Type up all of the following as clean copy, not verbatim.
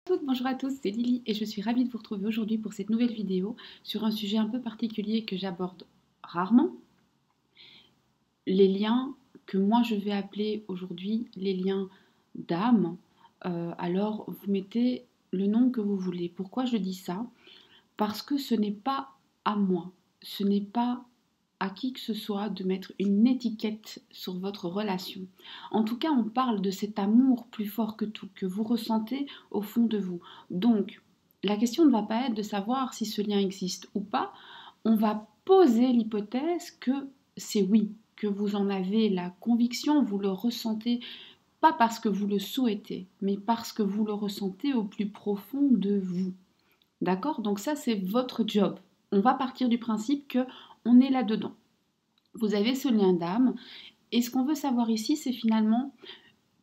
Bonjour à tous, c'est Lily et je suis ravie de vous retrouver aujourd'hui pour cette nouvelle vidéo sur un sujet un peu particulier que j'aborde rarement, les liens que moi je vais appeler aujourd'hui les liens d'âme. Alors vous mettez le nom que vous voulez. Pourquoi je dis ça? Parce que ce n'est pas à moi, ce n'est pas à qui que ce soit de mettre une étiquette sur votre relation. En tout cas, on parle de cet amour plus fort que tout, que vous ressentez au fond de vous. Donc, la question ne va pas être de savoir si ce lien existe ou pas, on va poser l'hypothèse que c'est oui, que vous en avez la conviction, vous le ressentez, pas parce que vous le souhaitez, mais parce que vous le ressentez au plus profond de vous. D'accord? Donc ça, c'est votre job. On va partir du principe que on est là-dedans. Vous avez ce lien d'âme. Et ce qu'on veut savoir ici, c'est finalement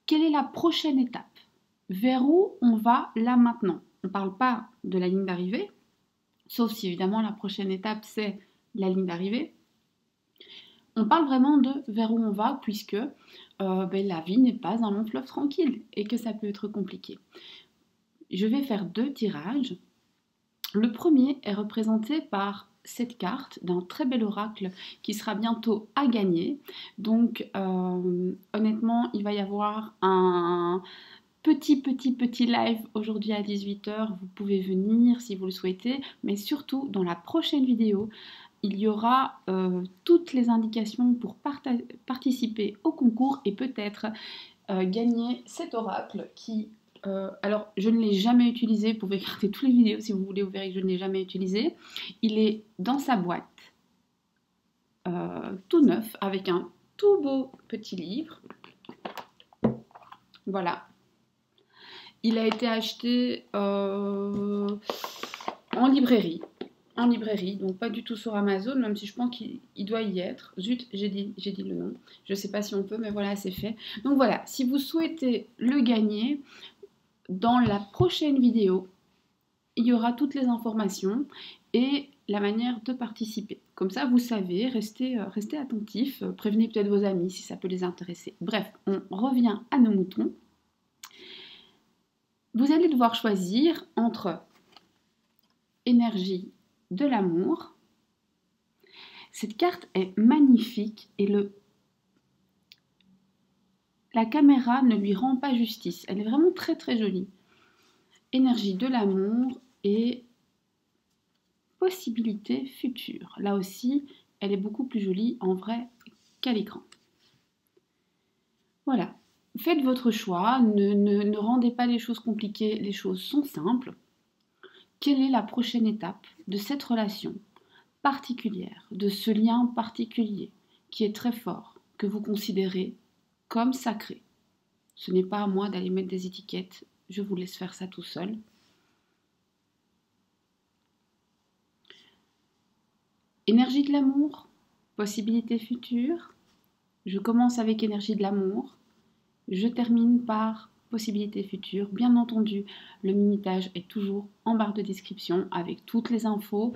quelle est la prochaine étape? Vers où on va là maintenant? On ne parle pas de la ligne d'arrivée, sauf si évidemment la prochaine étape, c'est la ligne d'arrivée. On parle vraiment de vers où on va, puisque la vie n'est pas un long fleuve tranquille et que ça peut être compliqué. Je vais faire 2 tirages. Le premier est représenté par cette carte d'un très bel oracle qui sera bientôt à gagner. Donc honnêtement, il va y avoir un petit live aujourd'hui à 18h. Vous pouvez venir si vous le souhaitez, mais surtout dans la prochaine vidéo, il y aura toutes les indications pour participer au concours et peut-être gagner cet oracle qui... alors, je ne l'ai jamais utilisé, vous pouvez regarder toutes les vidéos si vous voulez, vous verrez que je ne l'ai jamais utilisé. Il est dans sa boîte, tout neuf, avec un tout beau petit livre. Voilà. Il a été acheté en librairie. En librairie, donc pas du tout sur Amazon, même si je pense qu'il doit y être. Zut, j'ai dit le nom. Je ne sais pas si on peut, mais voilà, c'est fait. Donc voilà, si vous souhaitez le gagner, dans la prochaine vidéo, il y aura toutes les informations et la manière de participer. Comme ça, vous savez, restez attentifs, prévenez peut-être vos amis si ça peut les intéresser. Bref, on revient à nos moutons. Vous allez devoir choisir entre énergie de l'amour. Cette carte est magnifique et la caméra ne lui rend pas justice. Elle est vraiment très très jolie. Énergie de l'amour et possibilité future. Là aussi, elle est beaucoup plus jolie en vrai qu'à l'écran. Voilà. Faites votre choix, ne rendez pas les choses compliquées, les choses sont simples. Quelle est la prochaine étape de cette relation particulière, de ce lien particulier qui est très fort, que vous considérez comme sacré? Ce n'est pas à moi d'aller mettre des étiquettes, je vous laisse faire ça tout seul. Énergie de l'amour, possibilité future. Je commence avec énergie de l'amour. Je termine par possibilité future. Bien entendu, le minutage est toujours en barre de description avec toutes les infos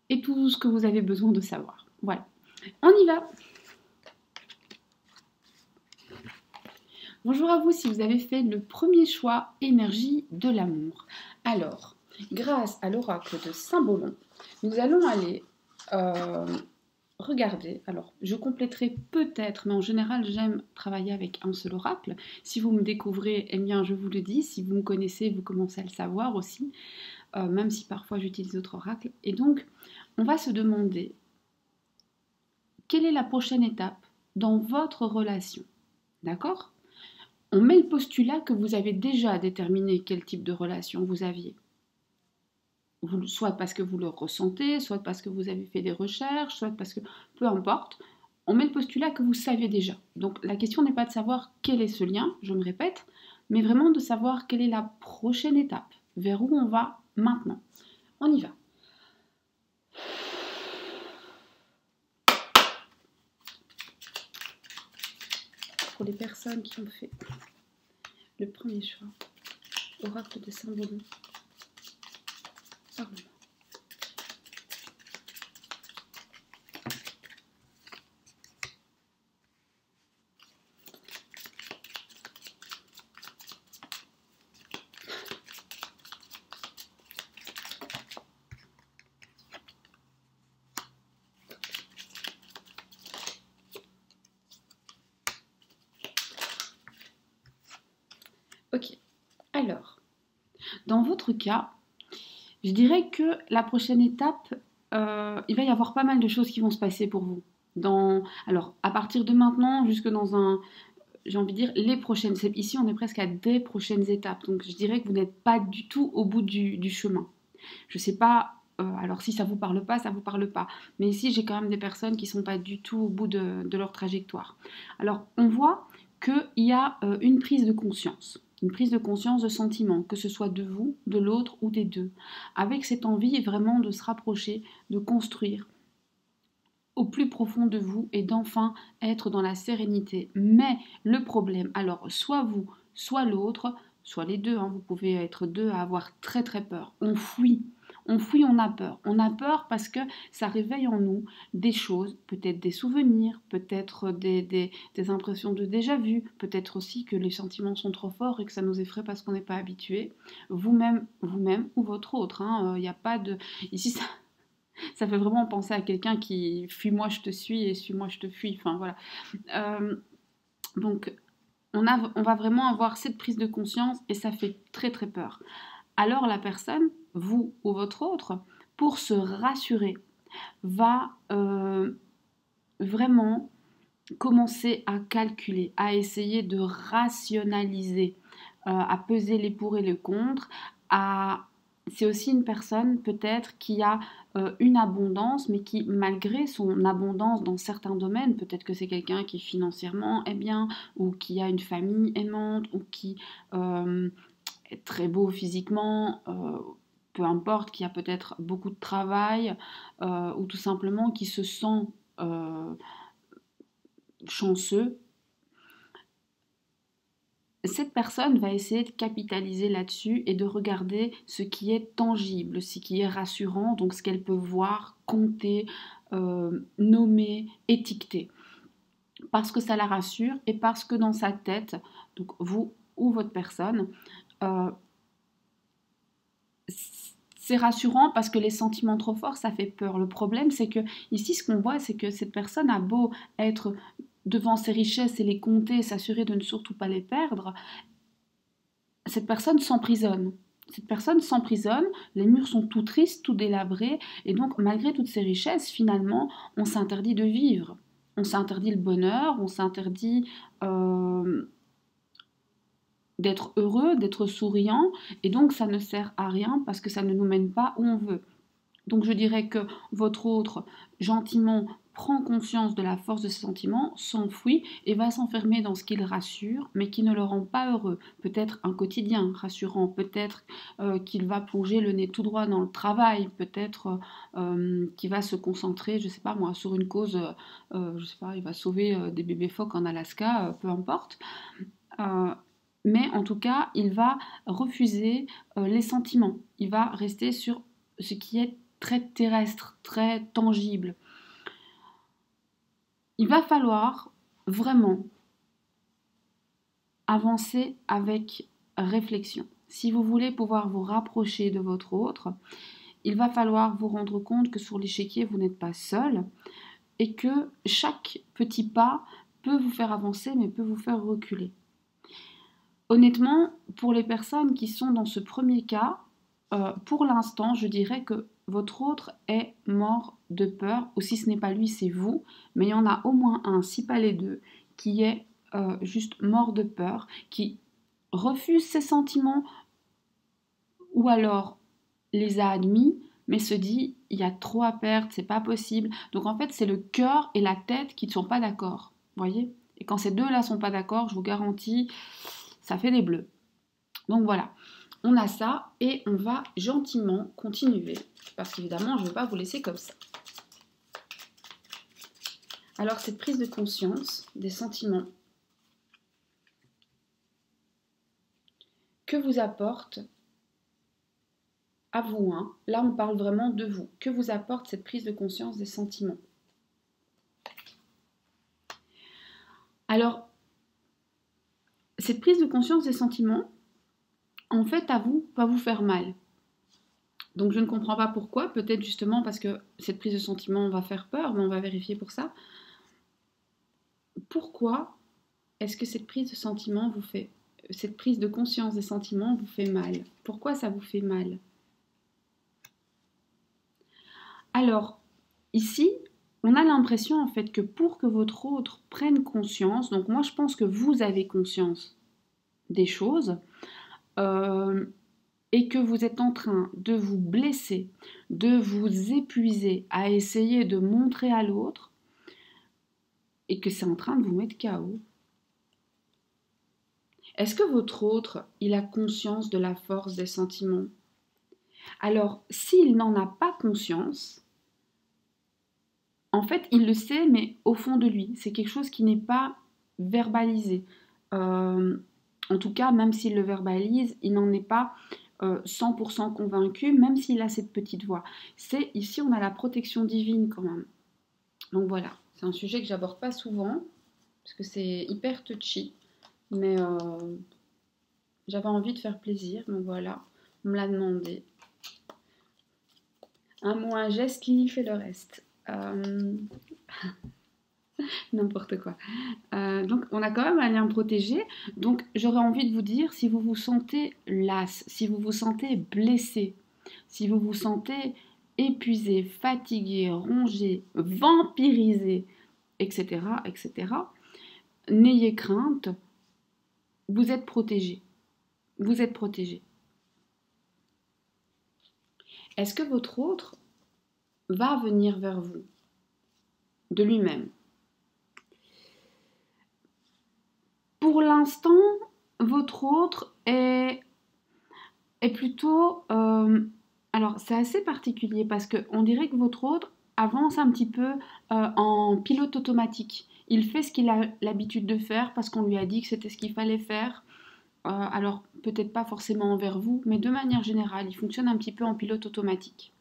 et tout ce que vous avez besoin de savoir. Voilà, on y va. Bonjour à vous si vous avez fait le premier choix, énergie de l'amour. Alors, grâce à l'oracle de Saint-Bolon, nous allons aller regarder. Alors, je compléterai peut-être, mais en général, j'aime travailler avec un seul oracle. Si vous me découvrez, eh bien, je vous le dis. Si vous me connaissez, vous commencez à le savoir aussi, même si parfois j'utilise d'autres oracles. Et donc, on va se demander quelle est la prochaine étape dans votre relation. D'accord? On met le postulat que vous avez déjà déterminé quel type de relation vous aviez. Soit parce que vous le ressentez, soit parce que vous avez fait des recherches, soit parce que... peu importe, on met le postulat que vous saviez déjà. Donc la question n'est pas de savoir quel est ce lien, je me répète, mais vraiment de savoir quelle est la prochaine étape, vers où on va maintenant. On y va. Pour les personnes qui ont fait le premier choix, oracle de Saint-Bolon. Pardon. Dans votre cas, je dirais que la prochaine étape, il va y avoir pas mal de choses qui vont se passer pour vous. Alors, à partir de maintenant, jusque dans j'ai envie de dire, les prochaines. Ici, on est presque à des prochaines étapes. Donc, je dirais que vous n'êtes pas du tout au bout du chemin. Je sais pas, alors si ça vous parle pas, ça vous parle pas. Mais ici, j'ai quand même des personnes qui sont pas du tout au bout de leur trajectoire. Alors, on voit qu'il y a une prise de conscience. Une prise de conscience de sentiment, que ce soit de vous, de l'autre ou des deux. Avec cette envie vraiment de se rapprocher, de construire au plus profond de vous et d'enfin être dans la sérénité. Mais le problème, alors soit vous, soit l'autre, soit les deux, hein, vous pouvez être deux à avoir très très peur. On fuit, on a peur. On a peur parce que ça réveille en nous des choses, peut-être des souvenirs, peut-être des impressions de déjà-vu, peut-être aussi que les sentiments sont trop forts et que ça nous effraie parce qu'on n'est pas habitué. Vous-même ou votre autre. Il n'y a pas de... Ici, ça fait vraiment penser à quelqu'un qui fuis-moi, je te suis et suis-moi, je te fuis. Enfin voilà. Donc, on va vraiment avoir cette prise de conscience et ça fait très très peur. Alors la personne, vous ou votre autre, pour se rassurer, va vraiment commencer à calculer, à essayer de rationaliser, à peser les pour et les contre, c'est aussi une personne peut-être qui a une abondance, mais qui, malgré son abondance dans certains domaines, peut-être que c'est quelqu'un qui financièrement est bien, ou qui a une famille aimante, ou qui est très beau physiquement, peu importe, qui a peut-être beaucoup de travail, ou tout simplement qui se sent chanceux. Cette personne va essayer de capitaliser là-dessus et de regarder ce qui est tangible, ce qui est rassurant, donc ce qu'elle peut voir, compter, nommer, étiqueter. Parce que ça la rassure et parce que dans sa tête, donc vous ou votre personne, c'est rassurant parce que les sentiments trop forts, ça fait peur. Le problème, c'est que ici, ce qu'on voit, c'est que cette personne a beau être devant ses richesses et les compter, s'assurer de ne surtout pas les perdre, cette personne s'emprisonne. Cette personne s'emprisonne, les murs sont tout tristes, tout délabrés, et donc malgré toutes ces richesses, finalement, on s'interdit de vivre. On s'interdit le bonheur, on s'interdit d'être heureux, d'être souriant, et donc ça ne sert à rien parce que ça ne nous mène pas où on veut. Donc je dirais que votre autre, gentiment, prend conscience de la force de ses sentiments, s'enfuit et va s'enfermer dans ce qui le rassure, mais qui ne le rend pas heureux. Peut-être un quotidien rassurant, peut-être qu'il va plonger le nez tout droit dans le travail, peut-être qu'il va se concentrer, je sais pas moi, sur une cause, je sais pas, il va sauver des bébés phoques en Alaska, peu importe. Mais en tout cas, il va refuser les sentiments. Il va rester sur ce qui est très terrestre, très tangible. Il va falloir vraiment avancer avec réflexion. Si vous voulez pouvoir vous rapprocher de votre autre, il va falloir vous rendre compte que sur l'échiquier, vous n'êtes pas seul et que chaque petit pas peut vous faire avancer, mais peut vous faire reculer. Honnêtement, pour les personnes qui sont dans ce premier cas, pour l'instant, je dirais que votre autre est mort de peur, ou si ce n'est pas lui, c'est vous, mais il y en a au moins un, si pas les deux, qui est juste mort de peur, qui refuse ses sentiments, ou alors les a admis, mais se dit, il y a trop à perdre, c'est pas possible. Donc en fait, c'est le cœur et la tête qui ne sont pas d'accord, voyez? Et quand ces deux-là sont pas d'accord, je vous garantis, ça fait des bleus. Donc voilà. On a ça et on va gentiment continuer parce qu'évidemment je ne vais pas vous laisser comme ça. Alors cette prise de conscience des sentiments que vous apporte à vous, hein, là on parle vraiment de vous, que vous apporte cette prise de conscience des sentiments. Alors cette prise de conscience des sentiments, en fait, à vous, va vous faire mal. Donc je ne comprends pas pourquoi, peut-être justement parce que cette prise de sentiment va faire peur, mais on va vérifier pour ça. Pourquoi est-ce que cette prise de sentiment vous fait cette prise de conscience des sentiments vous fait mal. Pourquoi ça vous fait mal? Alors, ici, on a l'impression en fait que pour que votre autre prenne conscience, donc moi je pense que vous avez conscience des choses, et que vous êtes en train de vous blesser, de vous épuiser à essayer de montrer à l'autre, et que c'est en train de vous mettre KO. Est-ce que votre autre, il a conscience de la force des sentiments? Alors, s'il n'en a pas conscience, en fait, il le sait, mais au fond de lui, c'est quelque chose qui n'est pas verbalisé. En tout cas, même s'il le verbalise, il n'en est pas 100% convaincu, même s'il a cette petite voix. Ici, on a la protection divine quand même. Donc voilà, c'est un sujet que j'aborde pas souvent, parce que c'est hyper touchy, mais j'avais envie de faire plaisir, donc voilà, on me l'a demandé. Un mot, un geste, Lily fait le reste. N'importe quoi. Donc on a quand même un lien protégé. Donc j'aurais envie de vous dire, si vous vous sentez lasse, si vous vous sentez blessé, si vous vous sentez épuisé, fatigué, rongé, vampirisé, etc., etc., n'ayez crainte, vous êtes protégé. Vous êtes protégé. Est-ce que votre autre va venir vers vous de lui-même? Pour l'instant, votre autre est plutôt... alors, c'est assez particulier parce qu'on dirait que votre autre avance un petit peu en pilote automatique. Il fait ce qu'il a l'habitude de faire parce qu'on lui a dit que c'était ce qu'il fallait faire. Alors, peut-être pas forcément envers vous, mais de manière générale, il fonctionne un petit peu en pilote automatique.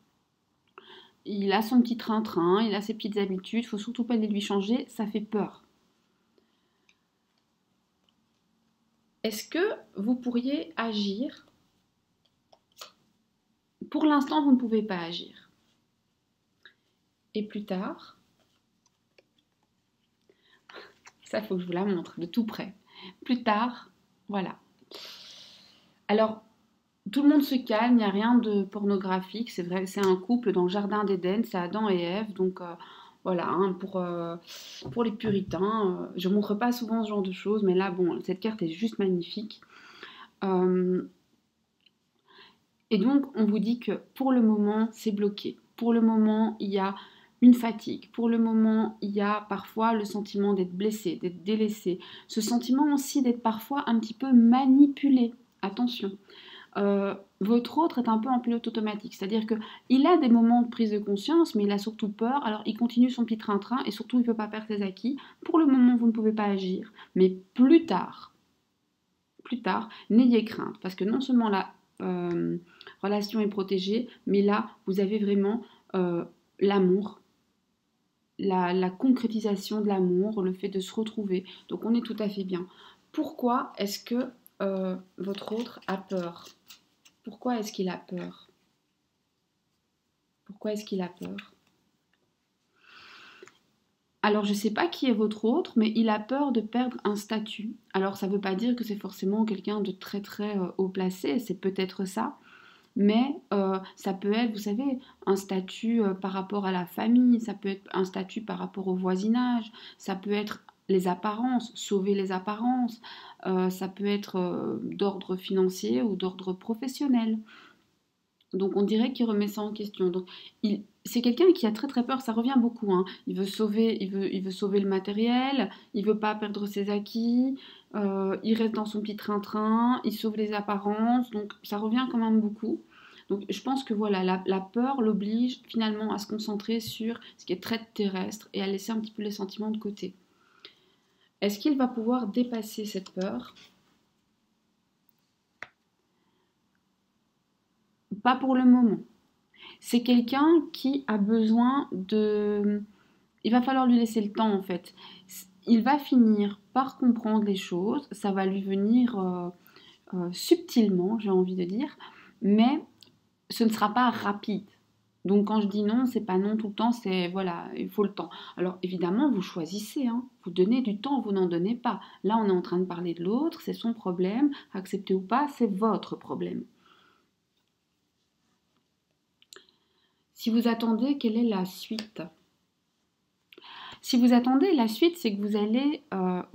Il a son petit train-train, il a ses petites habitudes, il ne faut surtout pas les lui changer, ça fait peur. Est-ce que vous pourriez agir? Pour l'instant, vous ne pouvez pas agir. Et plus tard, ça, il faut que je vous la montre de tout près. Plus tard, voilà. Alors, tout le monde se calme, il n'y a rien de pornographique, c'est vrai, c'est un couple dans le jardin d'Éden, c'est Adam et Ève, donc voilà, hein, pour les puritains, je ne montre pas souvent ce genre de choses, mais là, bon, cette carte est juste magnifique. Et donc, on vous dit que pour le moment, c'est bloqué. Pour le moment, il y a une fatigue. Pour le moment, il y a parfois le sentiment d'être blessé, d'être délaissé. Ce sentiment aussi d'être parfois un petit peu manipulé. Attention. Votre autre est un peu en pilote automatique, c'est-à-dire qu'il a des moments de prise de conscience, mais il a surtout peur, alors il continue son petit train-train et surtout il ne peut pas perdre ses acquis. Pour le moment, vous ne pouvez pas agir, mais plus tard, n'ayez crainte, parce que non seulement la relation est protégée, mais là, vous avez vraiment l'amour, la concrétisation de l'amour, le fait de se retrouver, donc on est tout à fait bien. Pourquoi est-ce que votre autre a peur? Pourquoi est-ce qu'il a peur? Pourquoi est-ce qu'il a peur? Alors, je ne sais pas qui est votre autre, mais il a peur de perdre un statut. Alors, ça ne veut pas dire que c'est forcément quelqu'un de très très haut placé, c'est peut-être ça, mais ça peut être, vous savez, un statut par rapport à la famille, ça peut être un statut par rapport au voisinage, ça peut être les apparences, sauver les apparences, ça peut être d'ordre financier ou d'ordre professionnel. Donc on dirait qu'il remet ça en question. Donc c'est quelqu'un qui a très très peur, ça revient beaucoup, hein. Il veut sauver le matériel, il veut pas perdre ses acquis, il reste dans son petit train-train, il sauve les apparences, donc ça revient quand même beaucoup. Donc je pense que voilà, la peur l'oblige finalement à se concentrer sur ce qui est très terrestre et à laisser un petit peu les sentiments de côté. Est-ce qu'il va pouvoir dépasser cette peur? Pas pour le moment. C'est quelqu'un qui a besoin de... Il va falloir lui laisser le temps en fait. Il va finir par comprendre les choses, ça va lui venir subtilement, j'ai envie de dire, mais ce ne sera pas rapide. Donc quand je dis non, c'est pas non tout le temps, c'est voilà, il faut le temps. Alors évidemment, vous choisissez, hein, vous donnez du temps, vous n'en donnez pas. Là, on est en train de parler de l'autre, c'est son problème, accepter ou pas, c'est votre problème. Si vous attendez, quelle est la suite? Si vous attendez, la suite, c'est que vous allez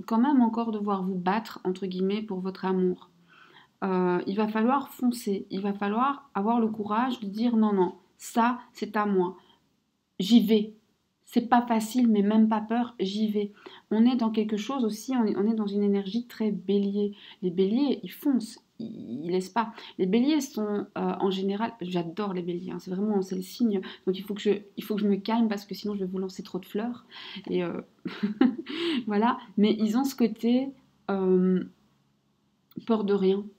quand même encore devoir vous battre, entre guillemets, pour votre amour. Il va falloir foncer, il va falloir avoir le courage de dire non, non, ça, c'est à moi. J'y vais. C'est pas facile, mais même pas peur, j'y vais. On est dans quelque chose aussi, on est dans une énergie très bélier. Les béliers, ils foncent, ils laissent pas. Les béliers sont en général, j'adore les béliers, hein, c'est le signe. Donc il faut que je me calme parce que sinon je vais vous lancer trop de fleurs. Et voilà. Mais ils ont ce côté peur de rien, vous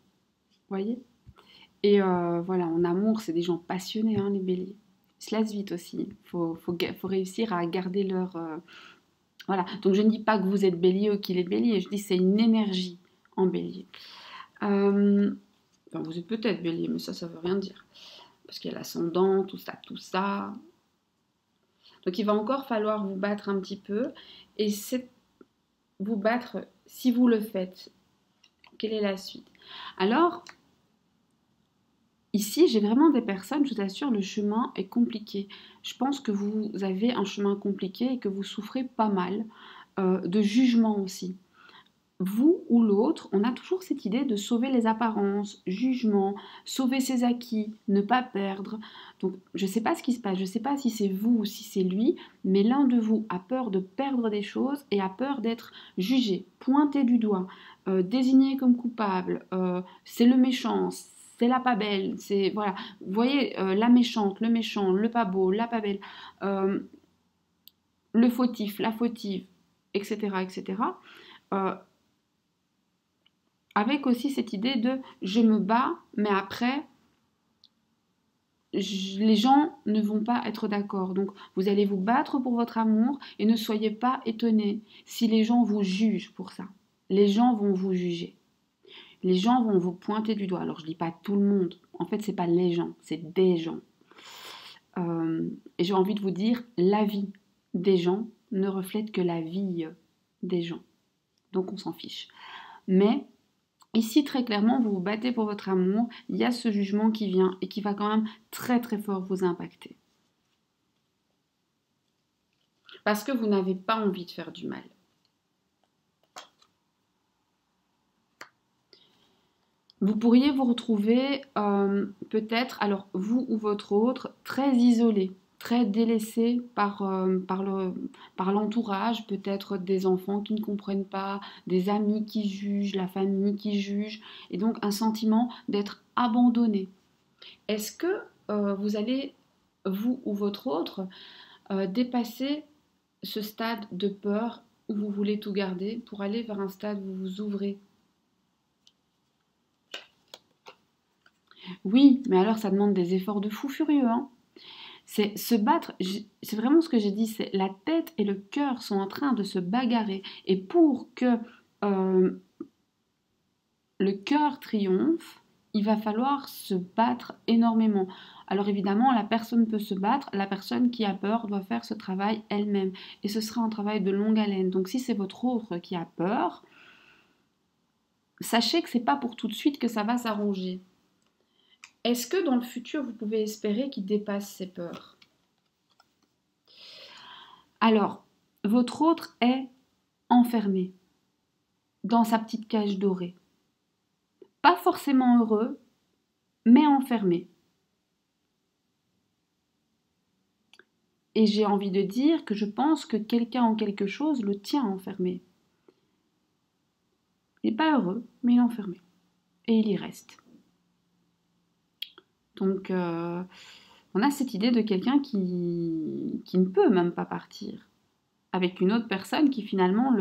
voyez. Et voilà, en amour, c'est des gens passionnés, hein, les béliers. Ils se laissent vite aussi. Il faut réussir à garder leur... Voilà, donc je ne dis pas que vous êtes bélier ou qu'il est bélier, je dis que c'est une énergie en bélier. Enfin, vous êtes peut-être bélier, mais ça veut rien dire. Parce qu'il y a l'ascendant, tout ça, tout ça. Donc il va encore falloir vous battre un petit peu. Et c'est vous battre, si vous le faites, quelle est la suite? Alors... Ici, j'ai vraiment des personnes, je vous assure, le chemin est compliqué. Je pense que vous avez un chemin compliqué et que vous souffrez pas mal de jugement aussi. Vous ou l'autre, on a toujours cette idée de sauver les apparences, jugement, sauver ses acquis, ne pas perdre. Donc, je ne sais pas ce qui se passe, je ne sais pas si c'est vous ou si c'est lui, mais l'un de vous a peur de perdre des choses et a peur d'être jugé, pointé du doigt, désigné comme coupable, c'est le méchant, c'est la pas belle, c'est voilà, vous voyez, la méchante, le méchant, le pas beau, la pas belle, le fautif, la fautive, etc., etc. Avec aussi cette idée de je me bats, mais après les gens ne vont pas être d'accord. Donc vous allez vous battre pour votre amour et ne soyez pas étonnés si les gens vous jugent pour ça. Les gens vont vous juger. Les gens vont vous pointer du doigt. Alors je dis pas tout le monde. En fait, c'est pas les gens, c'est des gens. Et j'ai envie de vous dire, la vie des gens ne reflète que la vie des gens. Donc on s'en fiche. Mais ici, très clairement, vous vous battez pour votre amour. Il y a ce jugement qui vient et qui va quand même très très fort vous impacter. Parce que vous n'avez pas envie de faire du mal. Vous pourriez vous retrouver peut-être, alors vous ou votre autre, très isolé, très délaissé par l'entourage, peut-être des enfants qui ne comprennent pas, des amis qui jugent, la famille qui juge, et donc un sentiment d'être abandonné. Est-ce que vous allez, vous ou votre autre, dépasser ce stade de peur où vous voulez tout garder pour aller vers un stade où vous vous ouvrez? Oui, mais alors ça demande des efforts de fou furieux, hein. C'est se battre, c'est vraiment ce que j'ai dit, c'est la tête et le cœur sont en train de se bagarrer. Et pour que le cœur triomphe, il va falloir se battre énormément. Alors évidemment, la personne peut se battre, la personne qui a peur doit faire ce travail elle-même. Et ce sera un travail de longue haleine. Donc si c'est votre autre qui a peur, sachez que c'est pas pour tout de suite que ça va s'arranger. Est-ce que dans le futur, vous pouvez espérer qu'il dépasse ses peurs? Alors, votre autre est enfermé dans sa petite cage dorée. Pas forcément heureux, mais enfermé. Et j'ai envie de dire que je pense que quelqu'un en quelque chose le tient enfermé. Il n'est pas heureux, mais il est enfermé. Et il y reste. Donc, on a cette idée de quelqu'un qui ne peut même pas partir, avec une autre personne qui finalement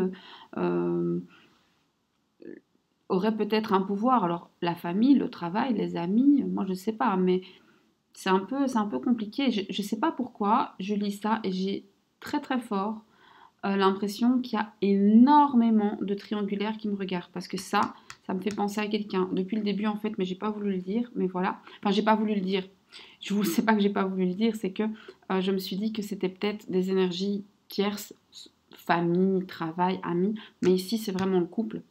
aurait peut-être un pouvoir. Alors, la famille, le travail, les amis, moi je ne sais pas, mais c'est un peu compliqué. Je ne sais pas pourquoi, je lis ça et j'ai très très fort l'impression qu'il y a énormément de triangulaires qui me regardent, parce que ça me fait penser à quelqu'un depuis le début en fait, mais j'ai pas voulu le dire, mais voilà, enfin j'ai pas voulu le dire, Je vous sais pas que j'ai pas voulu le dire, c'est que je me suis dit que c'était peut-être des énergies tierces, famille, travail, amis, mais ici c'est vraiment le couple.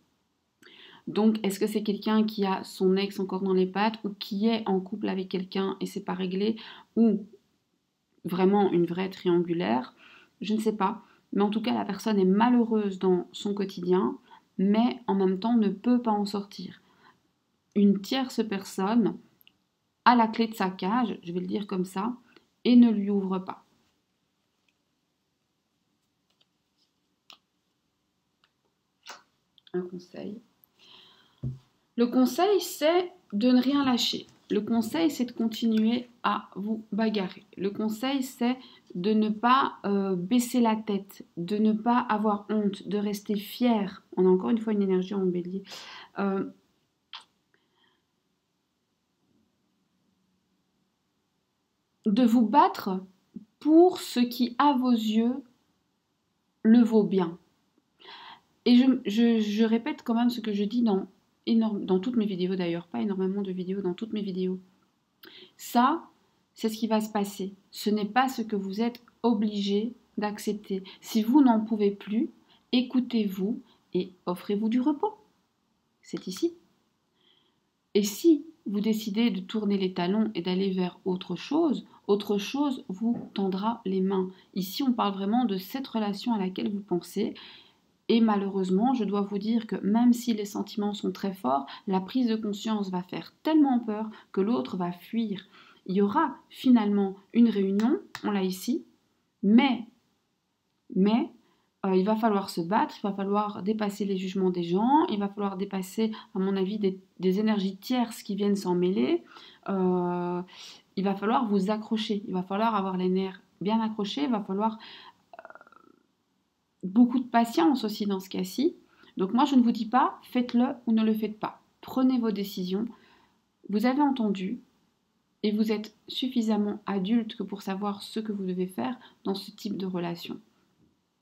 Donc, est-ce que c'est quelqu'un qui a son ex encore dans les pattes ou qui est en couple avec quelqu'un et c'est pas réglé ou vraiment une vraie triangulaire? Je ne sais pas. Mais en tout cas, la personne est malheureuse dans son quotidien, mais en même temps ne peut pas en sortir. Une tierce personne a la clé de sa cage, je vais le dire comme ça, et ne lui ouvre pas. Un conseil. Le conseil, c'est de ne rien lâcher. Le conseil, c'est de continuer à vous bagarrer. Le conseil, c'est de ne pas baisser la tête, de ne pas avoir honte, de rester fier. On a encore une fois une énergie en bélier. De vous battre pour ce qui, à vos yeux, le vaut bien. Et je répète quand même ce que je dis dans toutes mes vidéos d'ailleurs, pas énormément de vidéos, dans toutes mes vidéos. Ça, c'est ce qui va se passer. Ce n'est pas ce que vous êtes obligé d'accepter. Si vous n'en pouvez plus, écoutez-vous et offrez-vous du repos. C'est ici. Et si vous décidez de tourner les talons et d'aller vers autre chose vous tendra les mains. Ici, on parle vraiment de cette relation à laquelle vous pensez. Et malheureusement, je dois vous dire que même si les sentiments sont très forts, la prise de conscience va faire tellement peur que l'autre va fuir. Il y aura finalement une réunion, on l'a ici, mais il va falloir se battre, il va falloir dépasser les jugements des gens, il va falloir dépasser, à mon avis, des énergies tierces qui viennent s'en mêler. Il va falloir vous accrocher, il va falloir avoir les nerfs bien accrochés, il va falloir beaucoup de patience aussi dans ce cas-ci. Donc moi, je ne vous dis pas, faites-le ou ne le faites pas. Prenez vos décisions. Vous avez entendu et vous êtes suffisamment adulte que pour savoir ce que vous devez faire dans ce type de relation.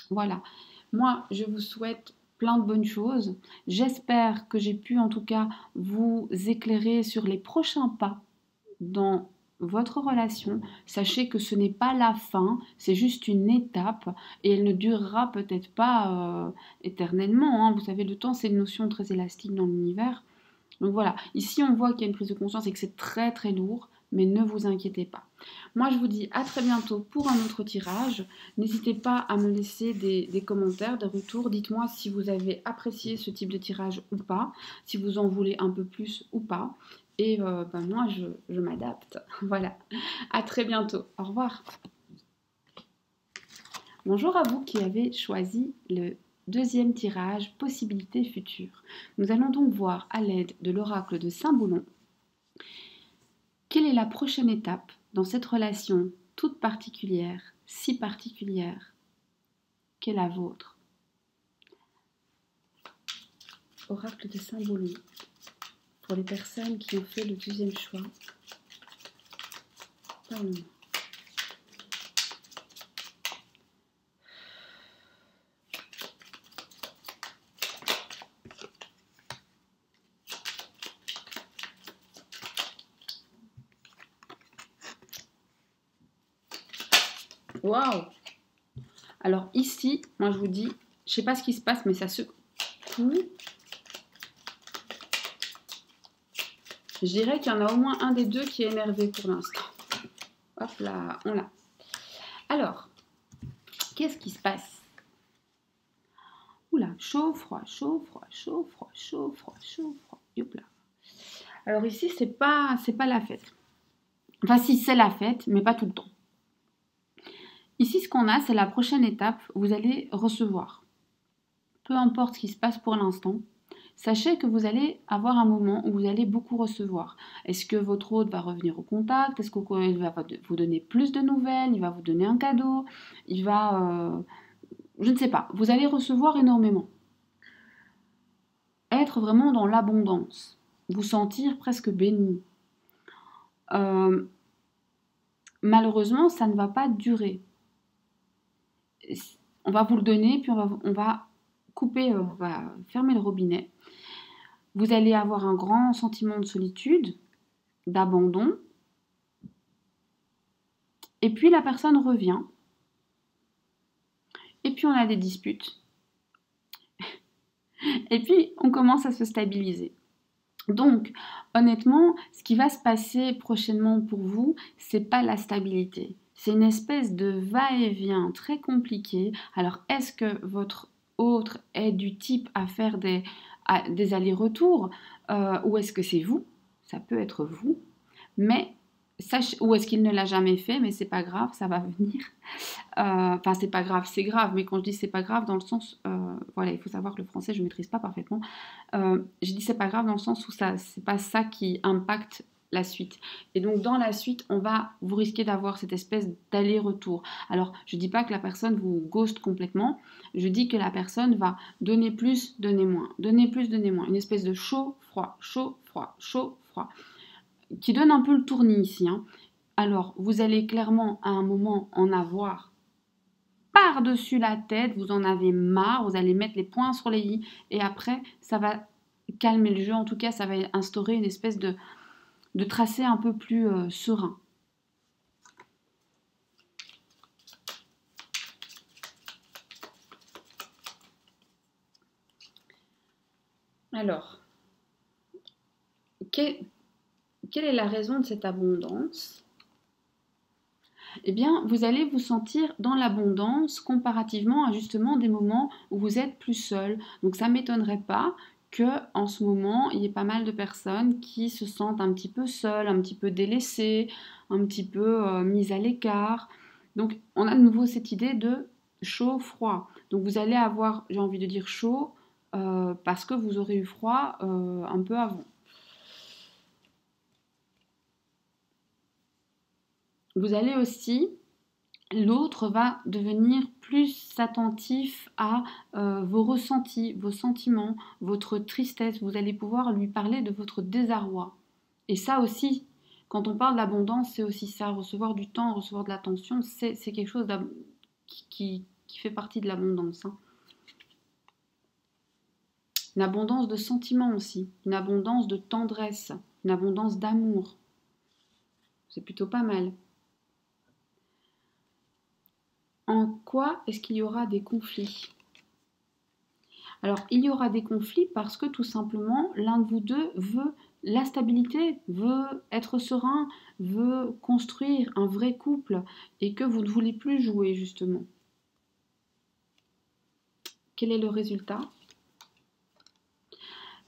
Voilà. Moi, je vous souhaite plein de bonnes choses. J'espère que j'ai pu en tout cas vous éclairer sur les prochains pas dans votre relation. Sachez que ce n'est pas la fin, c'est juste une étape et elle ne durera peut-être pas éternellement. Hein. Vous savez, le temps, c'est une notion très élastique dans l'univers. Donc voilà, ici on voit qu'il y a une prise de conscience et que c'est très très lourd, mais ne vous inquiétez pas. Moi je vous dis à très bientôt pour un autre tirage. N'hésitez pas à me laisser des commentaires, des retours. Dites-moi si vous avez apprécié ce type de tirage ou pas, si vous en voulez un peu plus ou pas. Et moi je m'adapte. Voilà, à très bientôt. Au revoir. Bonjour à vous qui avez choisi le deuxième tirage, possibilités futures. Nous allons donc voir à l'aide de l'oracle de Saint-Boulon quelle est la prochaine étape dans cette relation toute particulière, si particulière qu'est la vôtre. Oracle de Saint-Boulon pour les personnes qui ont fait le deuxième choix. Parlons. Waouh! Alors ici, moi je vous dis, je sais pas ce qui se passe, mais ça secoue. Je dirais qu'il y en a au moins un des deux qui est énervé pour l'instant. Hop là, on l'a. Alors, qu'est-ce qui se passe? Oula, chaud, froid, chaud, froid, chaud, froid, chaud, froid, chaud, froid. Hop là. Alors ici, c'est pas la fête. Enfin si, c'est la fête, mais pas tout le temps. Ici, ce qu'on a, c'est la prochaine étape. Vous allez recevoir. Peu importe ce qui se passe pour l'instant, sachez que vous allez avoir un moment où vous allez beaucoup recevoir. Est-ce que votre hôte va revenir au contact? Est-ce qu'il va vous donner plus de nouvelles? Il va vous donner un cadeau? Il va... je ne sais pas. Vous allez recevoir énormément. Être vraiment dans l'abondance. Vous sentir presque béni. Malheureusement, ça ne va pas durer. On va vous le donner, puis on va couper, on va fermer le robinet. Vous allez avoir un grand sentiment de solitude, d'abandon. Et puis la personne revient. Et puis on a des disputes. Et puis on commence à se stabiliser. Donc, honnêtement, ce qui va se passer prochainement pour vous, c'est pas la stabilité. C'est une espèce de va-et-vient très compliqué. Alors, est-ce que votre autre est du type à faire des allers-retours ou est-ce que c'est vous? Ça peut être vous. Mais, ou est-ce qu'il ne l'a jamais fait, mais c'est pas grave, ça va venir. Enfin, c'est pas grave, c'est grave, mais quand je dis c'est pas grave, dans le sens, voilà, il faut savoir que le français, je ne maîtrise pas parfaitement. Je dis c'est pas grave dans le sens où ça, c'est pas ça qui impacte la suite. Et donc, dans la suite, vous risquez d'avoir cette espèce d'aller-retour. Alors, je dis pas que la personne vous ghost complètement, je dis que la personne va donner plus, donner moins, donner plus, donner moins. Une espèce de chaud, froid, chaud, froid, chaud, froid, qui donne un peu le tournis ici, hein. Alors, vous allez clairement à un moment en avoir par-dessus la tête, vous en avez marre, vous allez mettre les points sur les i et après, ça va calmer le jeu. En tout cas, ça va instaurer une espèce de tracé un peu plus serein. Alors, quelle est la raison de cette abondance? Eh bien, vous allez vous sentir dans l'abondance comparativement à justement des moments où vous êtes plus seul. Donc, ça ne m'étonnerait pas que en ce moment, il y ait pas mal de personnes qui se sentent un petit peu seules, un petit peu délaissées, un petit peu mises à l'écart. Donc, on a de nouveau cette idée de chaud-froid. Donc, vous allez avoir, j'ai envie de dire chaud, parce que vous aurez eu froid un peu avant. Vous allez aussi, l'autre va devenir plus attentif à vos ressentis, vos sentiments, votre tristesse. Vous allez pouvoir lui parler de votre désarroi. Et ça aussi, quand on parle d'abondance, c'est aussi ça. Recevoir du temps, recevoir de l'attention, c'est quelque chose qui fait partie de l'abondance, hein. Une abondance de sentiments aussi, une abondance de tendresse, une abondance d'amour. C'est plutôt pas mal. En quoi est-ce qu'il y aura des conflits? Alors, il y aura des conflits parce que tout simplement, l'un de vous deux veut la stabilité, veut être serein, veut construire un vrai couple et que vous ne voulez plus jouer justement. Quel est le résultat?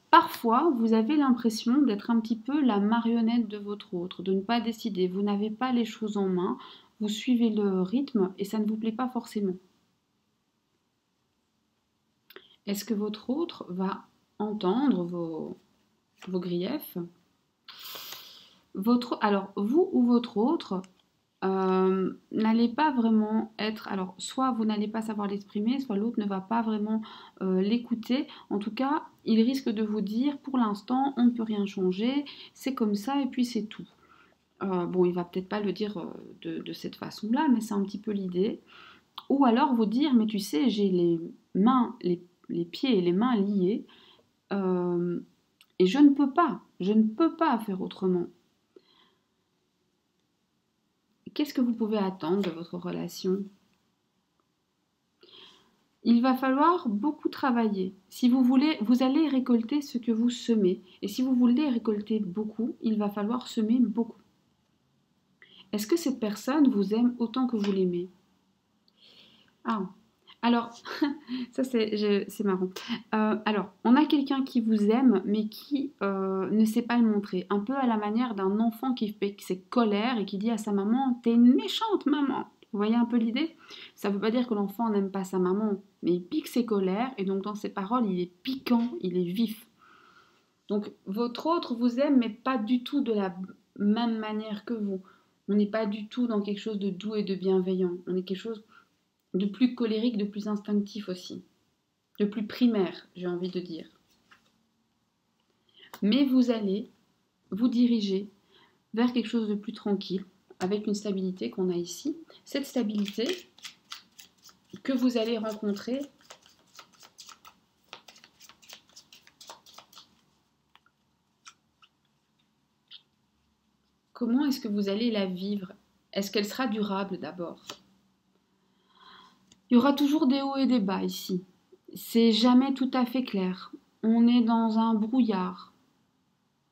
Parfois, vous avez l'impression d'être un petit peu la marionnette de votre autre, de ne pas décider. Vous n'avez pas les choses en main, vous suivez le rythme et ça ne vous plaît pas forcément. Est-ce que votre autre va entendre vos griefs? Alors, vous ou votre autre n'allez pas vraiment être... Alors, soit vous n'allez pas savoir l'exprimer, soit l'autre ne va pas vraiment l'écouter. En tout cas, il risque de vous dire, pour l'instant, on ne peut rien changer, c'est comme ça et puis c'est tout. Bon, il va peut-être pas le dire de cette façon-là, mais c'est un petit peu l'idée. Ou alors vous dire, mais tu sais, j'ai les mains, les pieds et les mains liés, et je ne peux pas faire autrement. Qu'est-ce que vous pouvez attendre de votre relation? Il va falloir beaucoup travailler. Si vous voulez, vous allez récolter ce que vous semez. Et si vous voulez récolter beaucoup, il va falloir semer beaucoup. Est-ce que cette personne vous aime autant que vous l'aimez? Ah, alors, ça c'est marrant. Alors, on a quelqu'un qui vous aime, mais qui ne sait pas le montrer. Un peu à la manière d'un enfant qui fait ses colères et qui dit à sa maman, t'es une méchante maman. Vous voyez un peu l'idée? Ça ne veut pas dire que l'enfant n'aime pas sa maman, mais il pique ses colères, et donc dans ses paroles, il est piquant, il est vif. Donc, votre autre vous aime, mais pas du tout de la même manière que vous. On n'est pas du tout dans quelque chose de doux et de bienveillant. On est quelque chose de plus colérique, de plus instinctif aussi, de plus primaire, j'ai envie de dire. Mais vous allez vous diriger vers quelque chose de plus tranquille, avec une stabilité qu'on a ici. Cette stabilité que vous allez rencontrer comment est-ce que vous allez la vivre? Est-ce qu'elle sera durable d'abord? Il y aura toujours des hauts et des bas ici. C'est jamais tout à fait clair. On est dans un brouillard.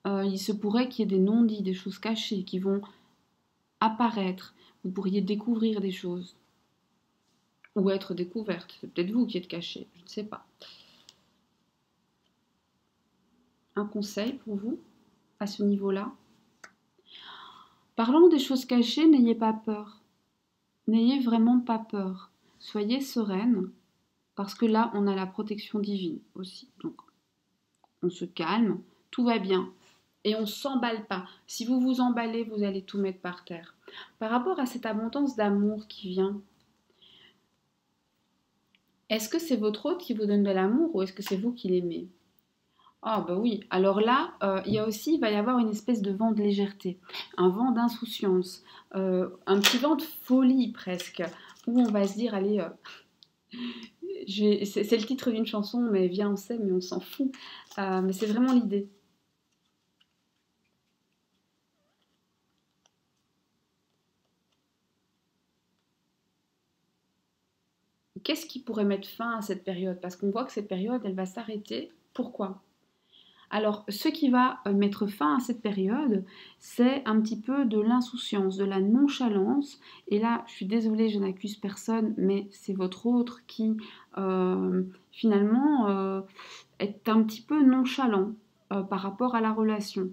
Il se pourrait qu'il y ait des non-dits, des choses cachées qui vont apparaître. Vous pourriez découvrir des choses. Ou être découverte. C'est peut-être vous qui êtes caché, je ne sais pas. Un conseil pour vous à ce niveau-là? Parlons des choses cachées, n'ayez pas peur. N'ayez vraiment pas peur. Soyez sereine, parce que là, on a la protection divine aussi. Donc, on se calme, tout va bien. Et on ne s'emballe pas. Si vous vous emballez, vous allez tout mettre par terre. Par rapport à cette abondance d'amour qui vient, est-ce que c'est votre hôte qui vous donne de l'amour ou est-ce que c'est vous qui l'aimez? Ah bah oui, alors là, il va y avoir une espèce de vent de légèreté, un vent d'insouciance, un petit vent de folie presque, où on va se dire, allez, c'est le titre d'une chanson, mais viens on sait, mais on s'en fout, mais c'est vraiment l'idée. Qu'est-ce qui pourrait mettre fin à cette période? Parce qu'on voit que cette période, elle va s'arrêter. Pourquoi? Alors, ce qui va mettre fin à cette période, c'est un petit peu de l'insouciance, de la nonchalance. Et là, je suis désolée, je n'accuse personne, mais c'est votre autre qui, finalement, est un petit peu nonchalant par rapport à la relation.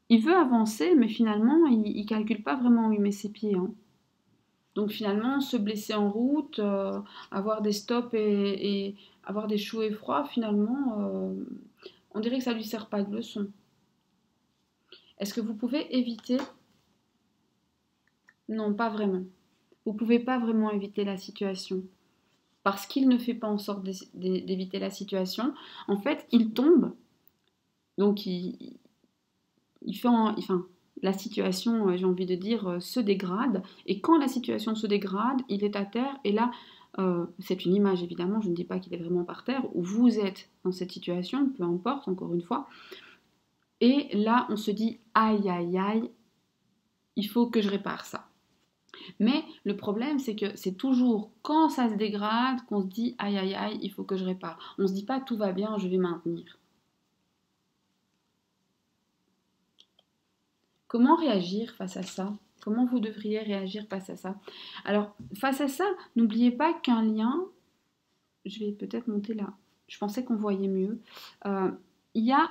Il veut avancer, mais finalement, il ne calcule pas vraiment où il met ses pieds, hein. Donc finalement, se blesser en route, avoir des stops et avoir des chauds et froids, finalement, on dirait que ça ne lui sert pas de leçon. Est-ce que vous pouvez éviter? Non, pas vraiment. Vous ne pouvez pas vraiment éviter la situation. Parce qu'il ne fait pas en sorte d'éviter la situation. En fait, il tombe. Donc, il fait enfin, la situation, j'ai envie de dire, se dégrade. Et quand la situation se dégrade, il est à terre. Et là, c'est une image évidemment, je ne dis pas qu'il est vraiment par terre, où vous êtes dans cette situation, peu importe, encore une fois. Et là, on se dit, aïe, aïe, aïe, il faut que je répare ça. Mais le problème, c'est que c'est toujours quand ça se dégrade qu'on se dit, aïe, aïe, aïe, il faut que je répare. On ne se dit pas, tout va bien, je vais maintenir. Comment réagir face à ça? Comment vous devriez réagir face à ça? Alors, face à ça, n'oubliez pas qu'un lien, je vais peut-être monter là, je pensais qu'on voyait mieux, il y a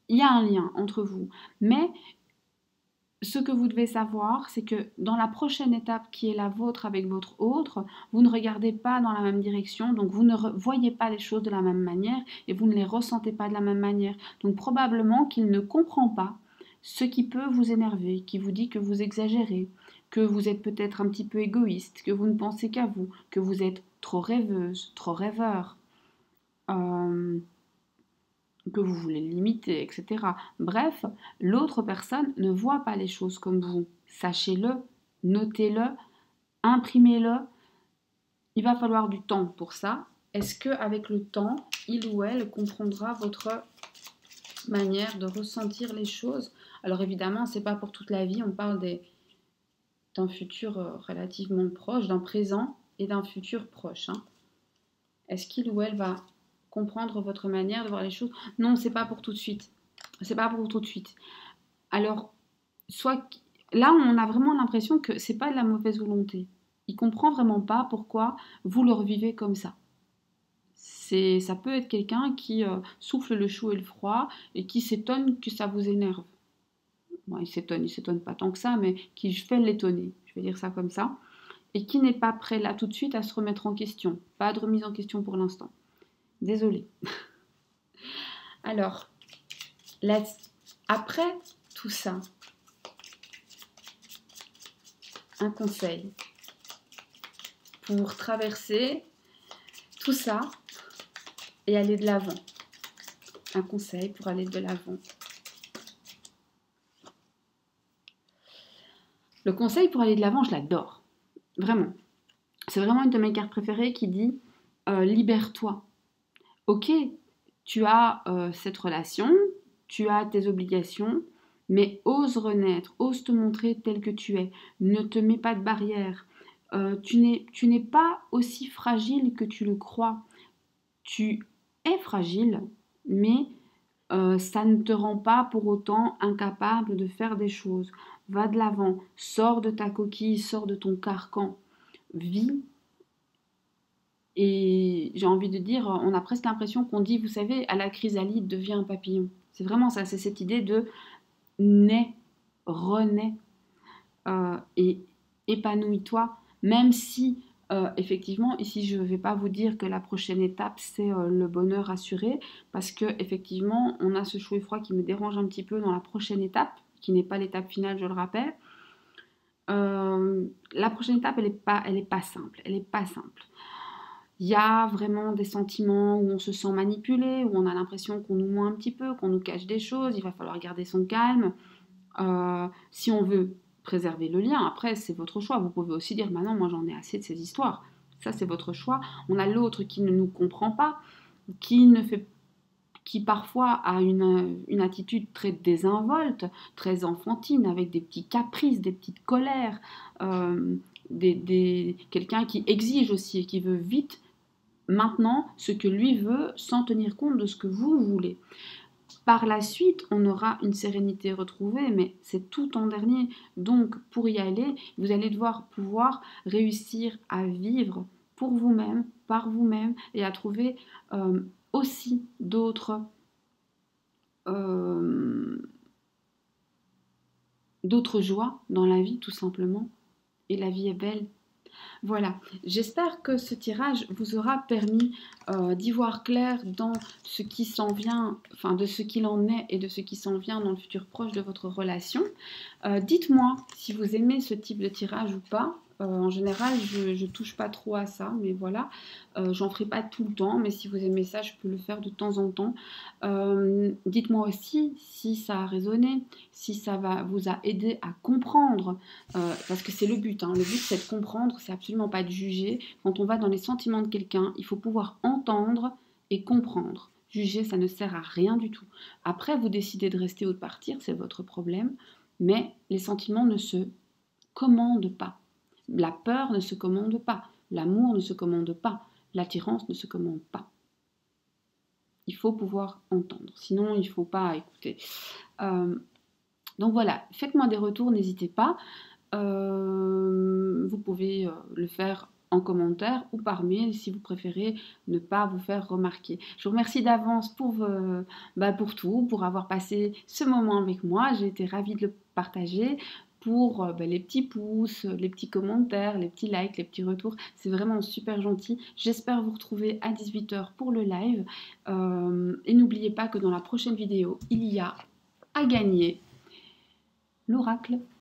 un lien entre vous, mais ce que vous devez savoir, c'est que dans la prochaine étape qui est la vôtre avec votre autre, vous ne regardez pas dans la même direction, donc vous ne voyez pas les choses de la même manière et vous ne les ressentez pas de la même manière. Donc probablement qu'il ne comprend pas ce qui peut vous énerver, qui vous dit que vous exagérez, que vous êtes peut-être un petit peu égoïste, que vous ne pensez qu'à vous, que vous êtes trop rêveuse, trop rêveur, que vous voulez limiter, etc. Bref, l'autre personne ne voit pas les choses comme vous. Sachez-le, notez-le, imprimez-le. Il va falloir du temps pour ça. Est-ce qu'avec le temps, il ou elle comprendra votre manière de ressentir les choses? Alors évidemment, c'est pas pour toute la vie, on parle d'un futur relativement proche, d'un présent et d'un futur proche, hein. Est-ce qu'il ou elle va comprendre votre manière de voir les choses? Non, c'est pas pour tout de suite. C'est pas pour tout de suite. Alors, là, on a vraiment l'impression que c'est pas de la mauvaise volonté. Il comprend vraiment pas pourquoi vous le revivez comme ça. Ça peut être quelqu'un qui souffle le chaud et le froid et qui s'étonne que ça vous énerve. Bon, il s'étonne pas tant que ça, mais qui fait l'étonner, je vais dire ça comme ça, et qui n'est pas prêt là tout de suite à se remettre en question. Pas de remise en question pour l'instant. Désolée. Alors, après tout ça, un conseil pour traverser tout ça et aller de l'avant. Un conseil pour aller de l'avant. Le conseil pour aller de l'avant, je l'adore. Vraiment. C'est vraiment une de mes cartes préférées qui dit libère-toi. Ok, tu as cette relation, tu as tes obligations, mais ose renaître, ose te montrer tel que tu es. Ne te mets pas de barrière. Tu n'es pas aussi fragile que tu le crois. Tu es fragile, mais ça ne te rend pas pour autant incapable de faire des choses. Va de l'avant, sors de ta coquille, sors de ton carcan, vis. Et j'ai envie de dire, on a presque l'impression qu'on dit, vous savez, à la chrysalide devient un papillon. C'est vraiment ça, c'est cette idée de nais, renais et épanouis-toi, même si effectivement, ici je ne vais pas vous dire que la prochaine étape c'est le bonheur assuré, parce que effectivement on a ce chaud et froid qui me dérange un petit peu dans la prochaine étape, qui n'est pas l'étape finale, je le rappelle. La prochaine étape, elle est pas simple, elle est pas simple. Il y a vraiment des sentiments où on se sent manipulé, où on a l'impression qu'on nous ment un petit peu, qu'on nous cache des choses, il va falloir garder son calme. Si on veut préserver le lien, après c'est votre choix. Vous pouvez aussi dire maintenant moi j'en ai assez de ces histoires. Ça c'est votre choix. On a l'autre qui ne nous comprend pas, qui parfois a une attitude très désinvolte, très enfantine, avec des petits caprices, des petites colères, quelqu'un qui exige aussi et qui veut vite maintenant ce que lui veut sans tenir compte de ce que vous voulez. Par la suite, on aura une sérénité retrouvée, mais c'est tout en dernier. Donc, pour y aller, vous allez devoir pouvoir réussir à vivre pour vous-même, par vous-même, et à trouver aussi d'autres joies dans la vie, tout simplement. Et la vie est belle. Voilà, j'espère que ce tirage vous aura permis d'y voir clair dans ce qui s'en vient, enfin de ce qu'il en est et de ce qui s'en vient dans le futur proche de votre relation. Dites-moi si vous aimez ce type de tirage ou pas. En général, je touche pas trop à ça, mais voilà, j'en ferai pas tout le temps, mais si vous aimez ça, je peux le faire de temps en temps. Dites-moi aussi si ça a résonné, si ça vous a aidé à comprendre, parce que c'est le but, hein. Le but c'est de comprendre, c'est absolument pas de juger. Quand on va dans les sentiments de quelqu'un, il faut pouvoir entendre et comprendre. Juger, ça ne sert à rien du tout. Après, vous décidez de rester ou de partir, c'est votre problème, mais les sentiments ne se commandent pas. La peur ne se commande pas, l'amour ne se commande pas, l'attirance ne se commande pas. Il faut pouvoir entendre, sinon il ne faut pas écouter. Donc voilà, faites-moi des retours, n'hésitez pas. Vous pouvez le faire en commentaire ou par mail si vous préférez ne pas vous faire remarquer. Je vous remercie d'avance pour tout, pour avoir passé ce moment avec moi. J'ai été ravie de le partager. Pour les petits pouces, les petits commentaires, les petits likes, les petits retours. C'est vraiment super gentil. J'espère vous retrouver à 18 h pour le live. Et n'oubliez pas que dans la prochaine vidéo, il y a à gagner l'oracle.